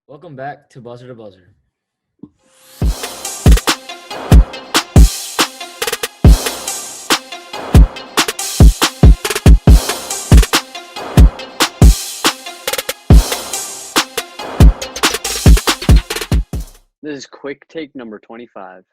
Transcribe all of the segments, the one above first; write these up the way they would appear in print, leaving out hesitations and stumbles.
Welcome back to Buzzer to Buzzer. This is quick take number 25.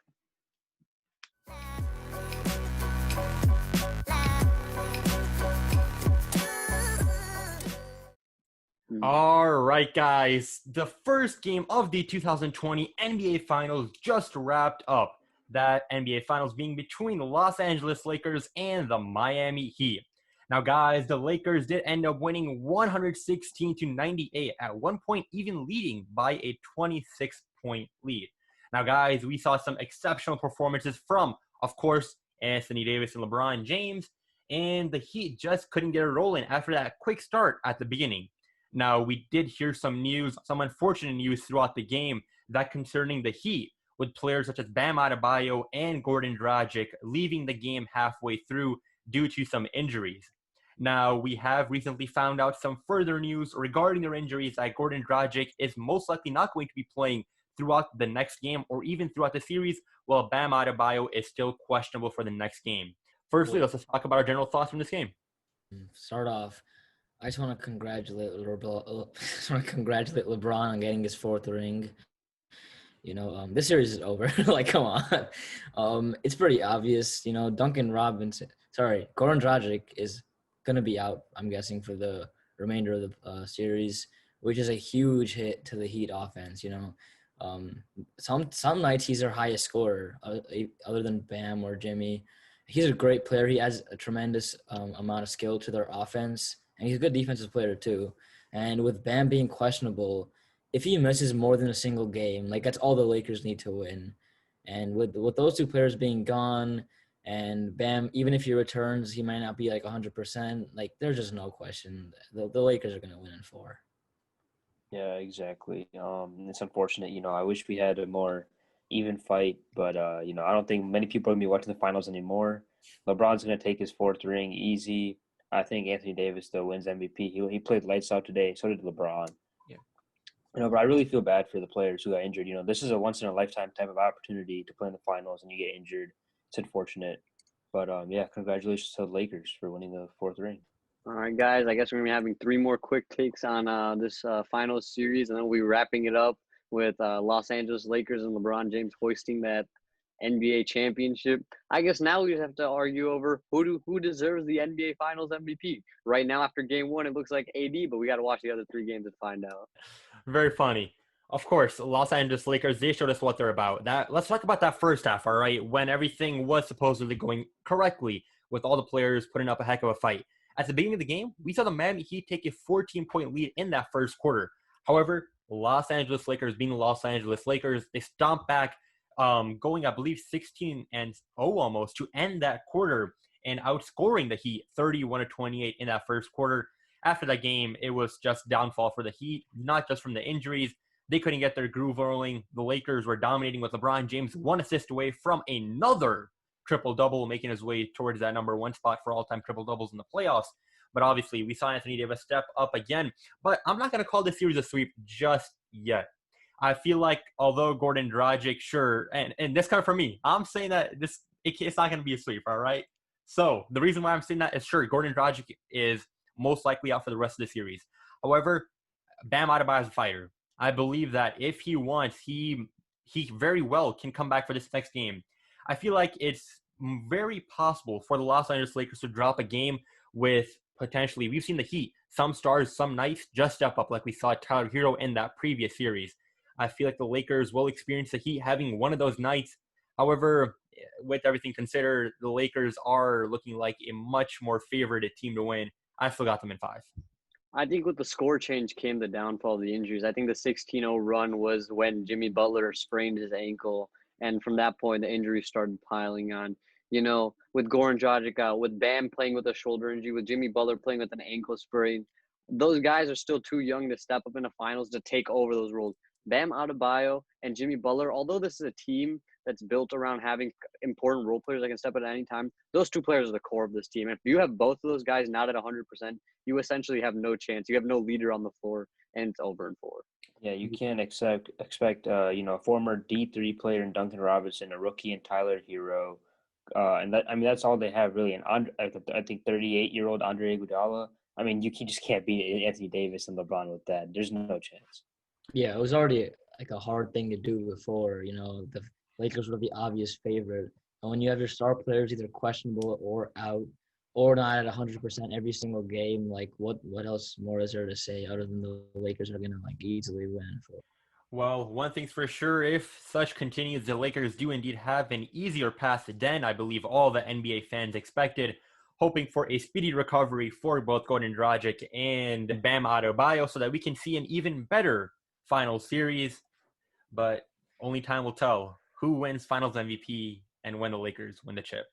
All right, guys. The first game of the 2020 NBA Finals just wrapped up. That NBA Finals being between the Los Angeles Lakers and the Miami Heat. Now, guys, the Lakers did end up winning 116 to 98, at one point even leading by a 26-point lead. Now, guys, we saw some exceptional performances from, of course, Anthony Davis and LeBron James, and the Heat just couldn't get it rolling after that quick start at the beginning. Now, we did hear some news, some unfortunate news throughout the game that concerning the Heat, with players such as Bam Adebayo and Gordon Dragic leaving the game halfway through due to some injuries. Now, we have recently found out some further news regarding their injuries that Gordon Dragic is most likely not going to be playing throughout the next game or even throughout the series, while Bam Adebayo is still questionable for the next game. Firstly, let's just talk about our general thoughts from this game. Start off, I just want to congratulate LeBron on getting his fourth ring. This series is over. Like, come on. It's pretty obvious. Gordon Dragic is gonna be out, I'm guessing, for the remainder of the series, which is a huge hit to the Heat offense. Some nights he's their highest scorer, other than Bam or Jimmy. He's a great player. He adds a tremendous amount of skill to their offense, and he's a good defensive player too. And with Bam being questionable, if he misses more than a single game, like, that's all the Lakers need to win. And with those two players being gone, and Bam, even if he returns, he might not be like 100%. Like, there's just no question the Lakers are going to win in four. Yeah, exactly. It's unfortunate. I wish we had a more even fight, but I don't think many people are gonna be watching the finals anymore. LeBron's gonna take his fourth ring easy. I think Anthony Davis still wins MVP. He played lights out today. So did LeBron. Yeah. But I really feel bad for the players who got injured. This is a once in a lifetime type of opportunity to play in the finals, and you get injured. It's unfortunate, but yeah, congratulations to the Lakers for winning the fourth ring. All right, guys. I guess we're going to be having three more quick takes on this finals series, and then we'll be wrapping it up with Los Angeles Lakers and LeBron James hoisting that NBA championship. I guess now we just have to argue over who deserves the NBA Finals MVP. Right now, after Game 1, it looks like AD, but we got to watch the other three games to find out. Very funny. Of course, Los Angeles Lakers, they showed us what they're about. Let's talk about that first half, all right, when everything was supposedly going correctly with all the players putting up a heck of a fight. At the beginning of the game, we saw the Miami Heat take a 14-point lead in that first quarter. However, Los Angeles Lakers, being the Los Angeles Lakers, they stomped back, going, I believe, 16-0 almost to end that quarter and outscoring the Heat 31-28 in that first quarter. After that game, it was just downfall for the Heat, not just from the injuries. They couldn't get their groove rolling. The Lakers were dominating with LeBron James one assist away from another triple-double, making his way towards that number one spot for all-time triple-doubles in the playoffs. But obviously, we saw Anthony Davis step up again. But I'm not going to call this series a sweep just yet. I feel like, although Gordon Dragic, sure, and this kind of for me, I'm saying that it's not going to be a sweep, all right? So the reason why I'm saying that is, sure, Gordon Dragic is most likely out for the rest of the series. However, Bam Adebayo is a fighter. I believe that if he wants, he very well can come back for this next game. I feel like it's very possible for the Los Angeles Lakers to drop a game with potentially, we've seen the Heat, some stars, some nights just step up, like we saw Tyler Hero in that previous series. I feel like the Lakers will experience the Heat having one of those nights. However, with everything considered, the Lakers are looking like a much more favored team to win. I still got them in 5. I think with the score change came the downfall of the injuries. I think the 16-0 run was when Jimmy Butler sprained his ankle, and from that point, the injuries started piling on. With Goran Dragic out, with Bam playing with a shoulder injury, with Jimmy Butler playing with an ankle sprain, those guys are still too young to step up in the finals to take over those roles. Bam Adebayo and Jimmy Butler, although this is a team that's built around having important role players that can step up at any time, those two players are the core of this team. And if you have both of those guys not at 100%, you essentially have no chance. You have no leader on the floor, and it's over in 4. Yeah, you can't expect a former D3 player in Duncan Robinson, a rookie in Tyler Hero, and that's all they have really. And I think 38-year-old Andre Iguodala. I mean, just can't beat Anthony Davis and LeBron with that. There's no chance. Yeah, it was already like a hard thing to do before. The Lakers were the obvious favorite, and when you have your star players either questionable or out, or not at 100% every single game, like what else more is there to say other than the Lakers are gonna like easily win? Well, one thing's for sure, if such continues, the Lakers do indeed have an easier path than I believe all the NBA fans expected, hoping for a speedy recovery for both Gordon Dragic and Bam Adebayo so that we can see an even better final series. But only time will tell who wins Finals MVP and when the Lakers win the chip.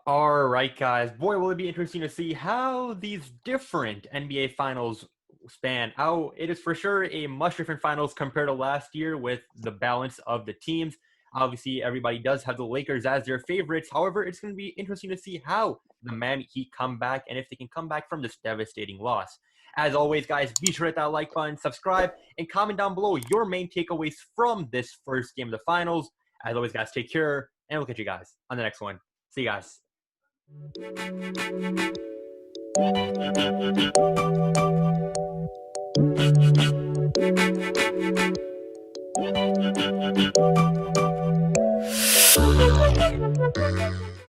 All right, guys. Boy, will it be interesting to see how these different NBA Finals span out. It is for sure a much different finals compared to last year with the balance of the teams. Obviously, everybody does have the Lakers as their favorites. However, it's going to be interesting to see how the Miami Heat come back and if they can come back from this devastating loss. As always, guys, be sure to hit that like button, subscribe, and comment down below your main takeaways from this first game of the finals. As always, guys, take care, and we'll catch you guys on the next one. See you guys.